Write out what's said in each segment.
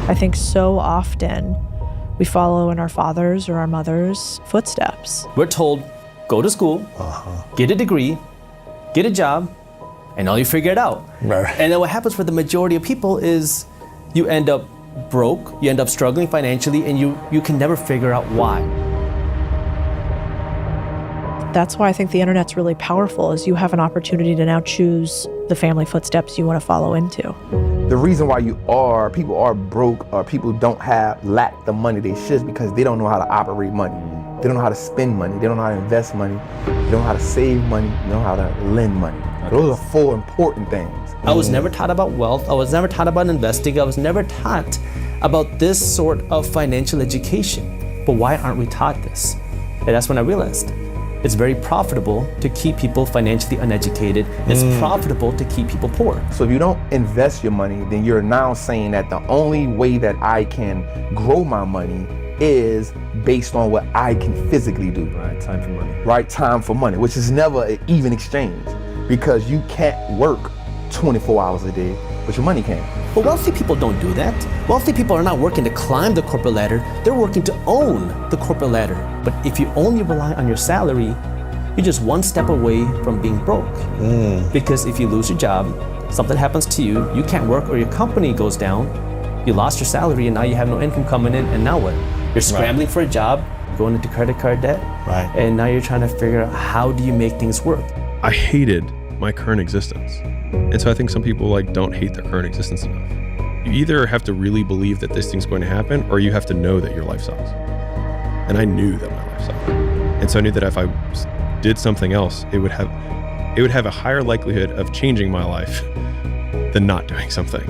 I think so often we follow in our father's or our mother's footsteps. We're told, go to school, get a degree, get a job, and now you figure it out. Right. And then what happens for the majority of people is you end up broke, you end up struggling financially, and you can never figure out why. That's why I think the internet's really powerful, is you have an opportunity to now choose the family footsteps you want to follow into. The reason why people are broke or people lack the money they should is because they don't know how to operate money. They don't know how to spend money. They don't know how to invest money. They don't know how to save money. They don't know how to lend money. Those are 4 important things. I was never taught about wealth. I was never taught about investing. I was never taught about this sort of financial education. But why aren't we taught this? And that's when I realized it's very profitable to keep people financially uneducated. It's profitable to keep people poor. So if you don't invest your money, then you're now saying that the only way that I can grow my money is based on what I can physically do. Right, time for money. Right, time for money, which is never an even exchange, because you can't work 24 hours a day, but your money can. But wealthy people don't do that. Wealthy people are not working to climb the corporate ladder, they're working to own the corporate ladder. But if you only rely on your salary, you're just one step away from being broke. Because if you lose your job, something happens to you, you can't work, or your company goes down, you lost your salary and now you have no income coming in, and now what? You're scrambling for a job, going into credit card debt, and now you're trying to figure out how do you make things work. I hated my current existence. And so I think some people don't hate their current existence enough. You either have to really believe that this thing's going to happen, or you have to know that your life sucks. And I knew that my life sucked. And so I knew that if I did something else, it would have a higher likelihood of changing my life than not doing something.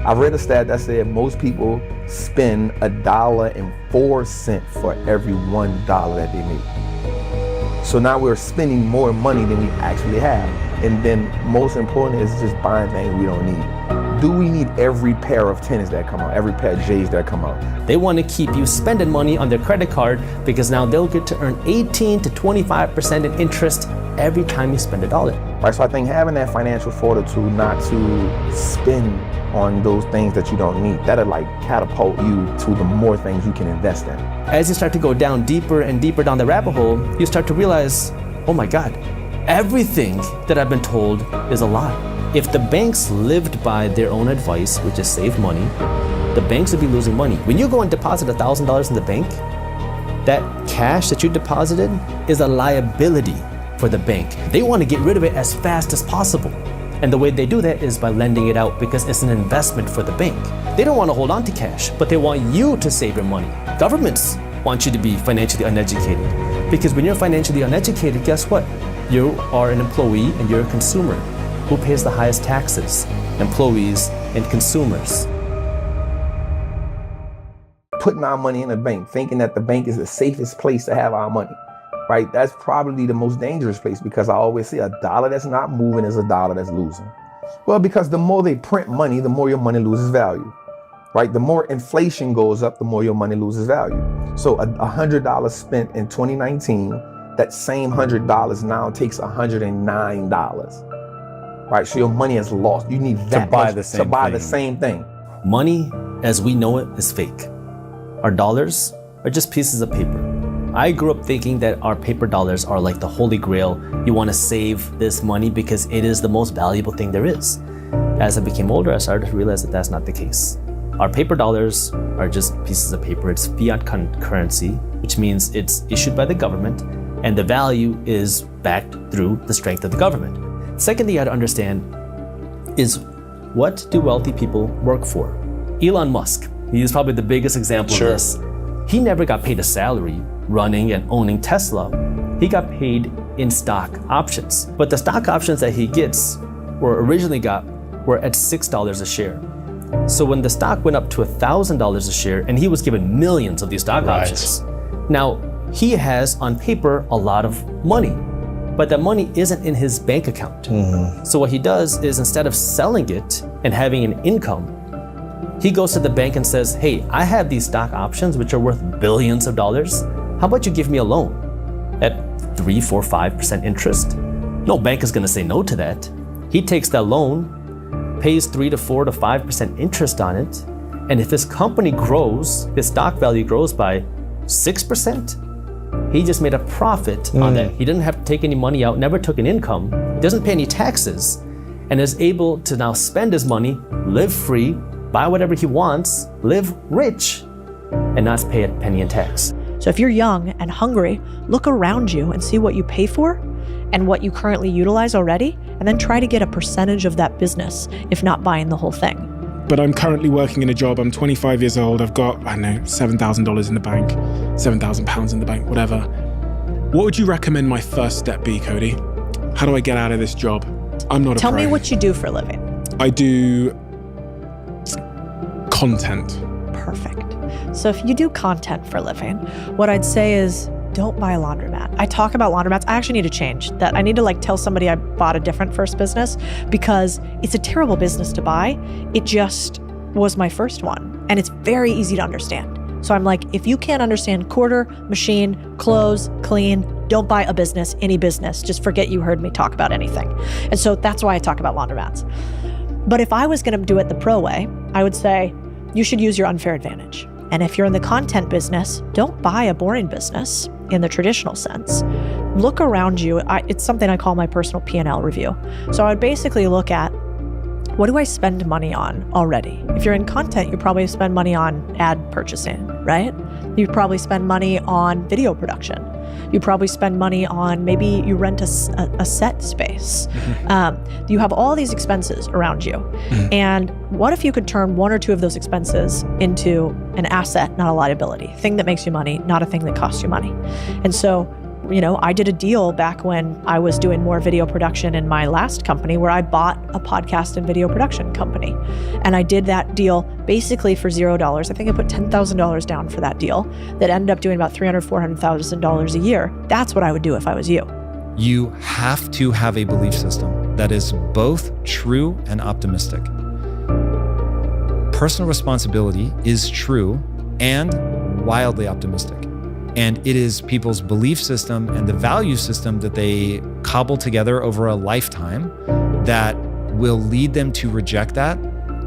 I read a stat that said most people spend $1.04 for every $1 that they make. So now we're spending more money than we actually have. And then most important is just buying things we don't need. Do we need every pair of tennis that come out, every pair of J's that come out? They want to keep you spending money on their credit card because now they'll get to earn 18 to 25% in interest every time you spend $1. Right, so I think having that financial fortitude not to spend on those things that you don't need, that'll catapult you to the more things you can invest in. As you start to go down deeper and deeper down the rabbit hole, you start to realize, oh my God, everything that I've been told is a lie. If the banks lived by their own advice, which is save money, the banks would be losing money. When you go and deposit $1,000 in the bank, that cash that you deposited is a liability for the bank. They want to get rid of it as fast as possible. And the way they do that is by lending it out, because it's an investment for the bank. They don't want to hold on to cash, but they want you to save your money. Governments want you to be financially uneducated, because when you're financially uneducated, guess what? You are an employee and you're a consumer. Who pays the highest taxes? Employees and consumers. Putting our money in a bank, thinking that the bank is the safest place to have our money, right? That's probably the most dangerous place, because I always say $1 that's not moving is $1 that's losing. Well, because the more they print money, the more your money loses value, right? The more inflation goes up, the more your money loses value. So $100 spent in 2019, that same $100 now takes $109. Right, so your money is lost. You need that to buy much the to buy the same thing. Money, as we know it, is fake. Our dollars are just pieces of paper. I grew up thinking that our paper dollars are like the holy grail. You want to save this money because it is the most valuable thing there is. As I became older, I started to realize that that's not the case. Our paper dollars are just pieces of paper. It's fiat currency, which means it's issued by the government, and the value is backed through the strength of the government. Second thing you have to understand is, what do wealthy people work for? Elon Musk, he is probably the biggest example of this. He never got paid a salary running and owning Tesla. He got paid in stock options. But the stock options that he gets, or originally got, were at $6 a share. So when the stock went up to $1,000 a share, and he was given millions of these stock options, now he has on paper a lot of money, but that money isn't in his bank account. So what he does is, instead of selling it and having an income, he goes to the bank and says, hey, I have these stock options which are worth billions of dollars. How about you give me a loan at 3, 4, 5% interest? No bank is gonna say no to that. He takes that loan, pays 3 to 4 to 5% interest on it, And if his company grows, his stock value grows by 6%, he just made a profit on that. He didn't have to take any money out, never took an income, doesn't pay any taxes, and is able to now spend his money, live free, buy whatever he wants, live rich, and not pay a penny in tax. So if you're young and hungry, look around you and see what you pay for and what you currently utilize already, and then try to get a percentage of that business, if not buying the whole thing. But I'm currently working in a job. I'm 25 years old. I've got, I don't know, $7,000 in the bank, £7,000 in the bank, whatever. What would you recommend my first step be, Codie? How do I get out of this job? I'm not a pro. Tell me what you do for a living. I do content. Perfect. So if you do content for a living, what I'd say is don't buy a laundromat. I talk about laundromats. I actually need to change that. I need to tell somebody I bought a different first business, because it's a terrible business to buy. It just was my first one, and it's very easy to understand. So I'm like, if you can't understand quarter, machine, close, clean, don't buy a business, any business. Just forget you heard me talk about anything. And so that's why I talk about laundromats. But if I was going to do it the pro way, I would say you should use your unfair advantage. And if you're in the content business, don't buy a boring business in the traditional sense. Look around you. It's something I call my personal P&L review. So I would basically look at, what do I spend money on already? If you're in content, you probably spend money on ad purchasing, right? You probably spend money on video production. You probably spend money on, maybe you rent a set space. You have all these expenses around you. And what if you could turn one or two of those expenses into an asset, not a liability? Thing that makes you money, not a thing that costs you money. And so, I did a deal back when I was doing more video production in my last company, where I bought a podcast and video production company. And I did that deal basically for $0. I think I put $10,000 down for that deal that ended up doing about $300,000, $400,000 a year. That's what I would do if I was you. You have to have a belief system that is both true and optimistic. Personal responsibility is true and wildly optimistic. And it is people's belief system and the value system that they cobble together over a lifetime that will lead them to reject that.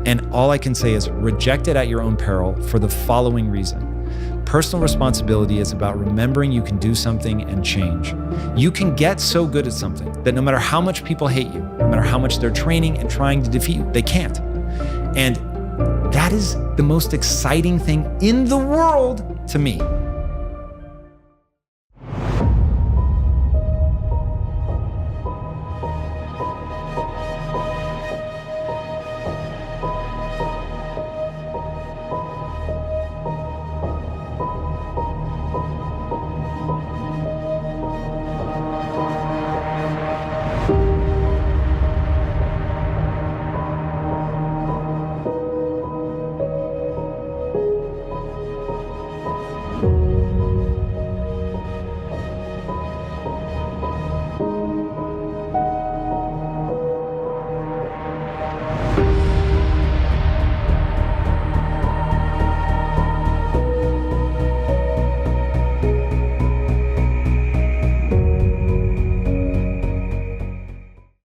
And all I can say is reject it at your own peril for the following reason. Personal responsibility is about remembering you can do something and change. You can get so good at something that no matter how much people hate you, no matter how much they're training and trying to defeat you, they can't. And that is the most exciting thing in the world to me.